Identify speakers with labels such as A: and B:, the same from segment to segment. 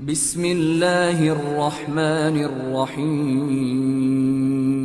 A: Bismillahirrahmanirrahim.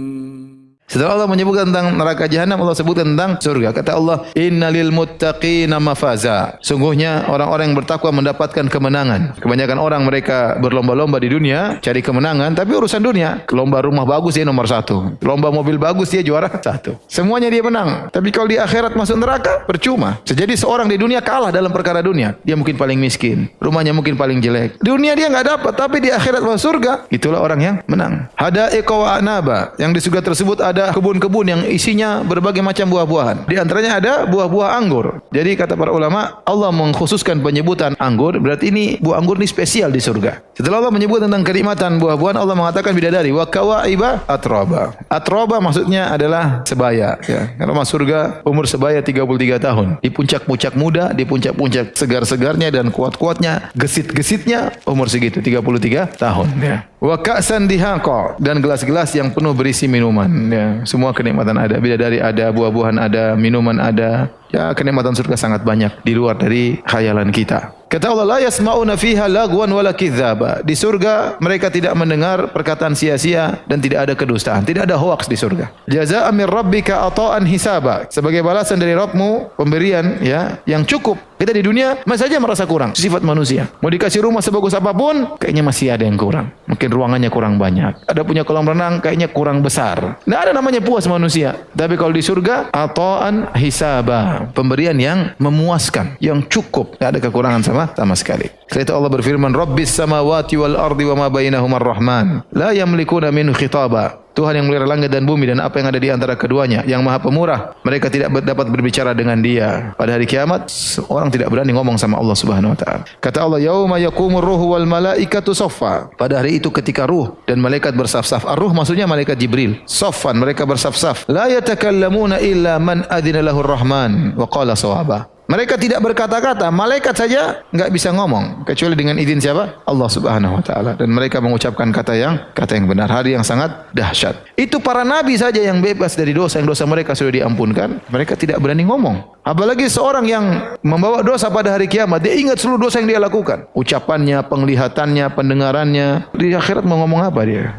B: Setelah Allah menyebutkan tentang neraka jahanam, Allah sebutkan tentang surga. Kata Allah, innalil muttaqina mafaza. Sungguhnya orang-orang yang bertakwa mendapatkan kemenangan. Kebanyakan orang mereka berlomba-lomba di dunia cari kemenangan, tapi urusan dunia. Lomba rumah bagus dia nomor 1. Lomba mobil bagus dia juara 1. Semuanya dia menang. Tapi kalau di akhirat masuk neraka, percuma. Jadi seorang di dunia kalah dalam perkara dunia. Dia mungkin paling miskin, rumahnya mungkin paling jelek. Di dunia dia enggak dapat, tapi di akhirat masuk surga, itulah orang yang menang. Hadaiqa wa anaba. Yang di surga tersebut ada kebun-kebun yang isinya berbagai macam buah-buahan. Di antaranya ada buah-buah anggur. Jadi kata para ulama, Allah mengkhususkan penyebutan anggur, berarti ini buah anggur ini spesial di surga. Setelah Allah menyebut tentang kenikmatan buah-buahan, Allah mengatakan bidadari wa kawaiba atraba. Atraba maksudnya adalah sebaya, ya. Kalau masuk surga umur sebaya 33 tahun. Di puncak-puncak muda, di puncak-puncak segar-segarnya dan kuat-kuatnya, gesit-gesitnya umur segitu 33 tahun, ya. Wa ka'san dihaqa, dan gelas-gelas yang penuh berisi minuman, ya. Semua kenikmatan ada, bidadari ada, buah-buahan ada, minuman ada. Ya, kenikmatan surga sangat banyak di luar dari khayalan kita. Kata Allah, la yasma'una fiha lagwan wala kidzaba. Di surga mereka tidak mendengar perkataan sia-sia dan tidak ada kedustaan, tidak ada hoaks di surga. Jazaa'an min rabbika ata'an hisaba. Sebagai balasan dari Rabbmu, pemberian, ya, yang cukup. Kita di dunia masih saja merasa kurang, sifat manusia. Mau dikasih rumah sebagus apapun, kayaknya masih ada yang kurang. Mungkin ruangannya kurang banyak. Ada punya kolam renang, kayaknya kurang besar. Tidak ada namanya puas manusia. Tapi kalau di surga, ata'an hisaba. Pemberian yang memuaskan, yang cukup. Tidak ada kekurangan sama sekali. Setelah itu Allah berfirman, Rabbis samawati wal ardi wa ma bainahumar rahman. La yamlikuna minhu khitaba. Tuhan yang melihara langit dan bumi dan apa yang ada di antara keduanya, yang Maha Pemurah, mereka tidak dapat berbicara dengan Dia. Pada hari kiamat, orang tidak berani ngomong sama Allah Subhanahu wa taala. Kata Allah, yauma yaqumur ruhu wal malaikatu saffa. Pada hari itu ketika ruh dan malaikat bersaf-saf. Ar-ruh maksudnya malaikat Jibril. Saffan, mereka bersaf-saf. La yatakallamuna illa man adzina lahur rahman wa qala shawaba. Mereka tidak berkata-kata, malaikat saja enggak bisa ngomong kecuali dengan izin siapa? Allah Subhanahu wa taala. Dan mereka mengucapkan kata yang benar, hari yang sangat dahsyat. Itu para nabi saja yang bebas dari dosa, yang dosa mereka sudah diampunkan, mereka tidak berani ngomong. Apalagi seorang yang membawa dosa pada hari kiamat, dia ingat seluruh dosa yang dia lakukan. Ucapannya, penglihatannya, pendengarannya. Di akhirat mau ngomong apa dia?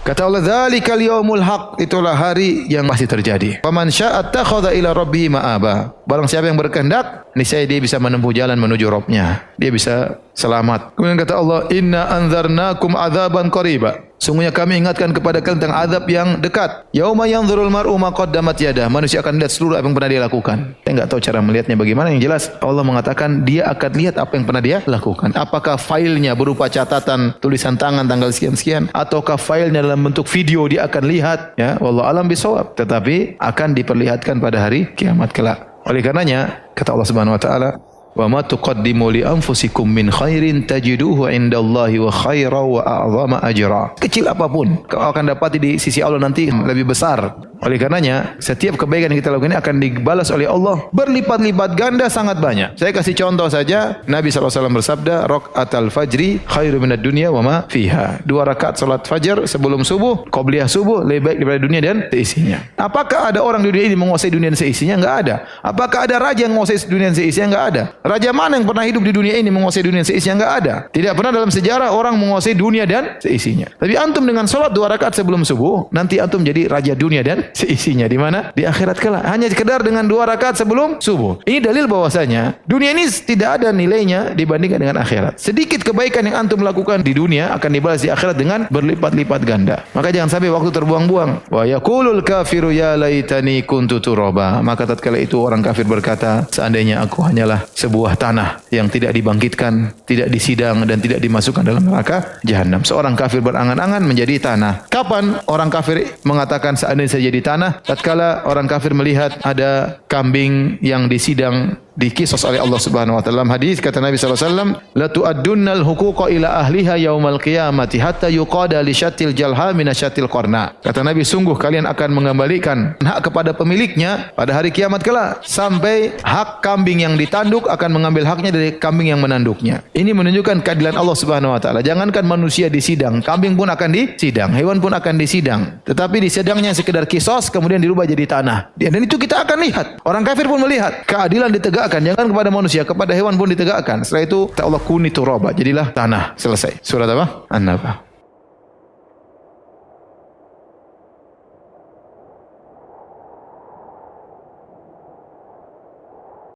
B: Kata Allah, dzalikal yaumul haq, itulah hari yang pasti terjadi. Faman syaa'a attakhadha ila rabbih ma'aba. Barang siapa yang berkehendak, niscaya dia bisa menempuh jalan menuju Rabbnya. Dia bisa selamat. Kemudian kata Allah, inna anzarnakum adzaban qariba. Sungguhnya kami ingatkan kepada kalian tentang azab yang dekat. Yauma yanzurul mar'u ma qaddamat yadah. Manusia akan lihat seluruh apa yang pernah dia lakukan. Saya enggak tahu cara melihatnya bagaimana, yang jelas Allah mengatakan dia akan lihat apa yang pernah dia lakukan. Apakah filenya berupa catatan tulisan tangan tanggal sekian-sekian, ataukah filenya dalam bentuk video dia akan lihat, ya, wallahu alam bisawab. Tetapi akan diperlihatkan pada hari kiamat kelak. Oleh karenanya kata Allah Subhanahu wa taala, wa ma tuqaddimu li anfusikum min khairin tajiduhu indallahi wa khaira wa a'zama ajra. Kecil apapun kau akan dapati di sisi Allah nanti lebih besar. Oleh karenanya setiap kebaikan yang kita lakukan ini akan dibalas oleh Allah berlipat-lipat ganda, sangat banyak. Saya kasih contoh saja, Nabi SAW bersabda, rakaatul fajri khairu minad dunya wa ma fiha. 2 rakaat salat fajar sebelum subuh, qabliyah subuh, lebih baik daripada dunia dan seisinya. Apakah ada orang di dunia ini menguasai dunia dan seisinya? Enggak ada. Apakah ada raja yang menguasai dunia dan seisinya? Enggak ada. Raja mana yang pernah hidup di dunia ini menguasai dunia dan seisinya? Enggak ada. Tidak pernah dalam sejarah orang menguasai dunia dan seisinya. Tapi antum dengan salat 2 rakaat sebelum subuh, nanti antum jadi raja dunia dan seisinya. Di mana? Di akhirat kelak. Hanya sekedar dengan 2 rakaat sebelum subuh. Ini dalil bahwasanya dunia ini tidak ada nilainya dibandingkan dengan akhirat. Sedikit kebaikan yang antum lakukan di dunia akan dibalas di akhirat dengan berlipat-lipat ganda. Maka jangan sampai waktu terbuang-buang. Wa yaqulul kafiru ya laitani kuntu turaba. Maka tatkala itu orang kafir berkata, seandainya aku hanyalah sebuah tanah yang tidak dibangkitkan, tidak disidang dan tidak dimasukkan dalam neraka jahanam. Seorang kafir berangan-angan menjadi tanah. Kapan orang kafir mengatakan seandainya saya jadi tanah? Tatkala orang kafir melihat ada kambing yang disidang, dikisos oleh Allah Subhanahu wa taala. Dalam hadis kata Nabi sallallahu alaihi wasallam, la tu'addunnal huquqa ila ahliha yaumal qiyamati hatta yuqada li syatil jalha min syatil qarna. Kata Nabi, sungguh kalian akan mengembalikan hak kepada pemiliknya pada hari kiamat kelak, sampai hak kambing yang ditanduk akan mengambil haknya dari kambing yang menanduknya. Ini menunjukkan keadilan Allah Subhanahu wa taala. Jangankan manusia disidang, kambing pun akan disidang, hewan pun akan disidang. Tetapi disidangnya sekedar kisos kemudian dirubah jadi tanah. Dan itu kita akan lihat. Orang kafir pun melihat keadilan ditegakkan ditegakkan, jangan kepada manusia, kepada hewan pun ditegakkan. Setelah itu kata Allah kuni turaba, jadilah tanah. Selesai. Surat apa? An-Naba.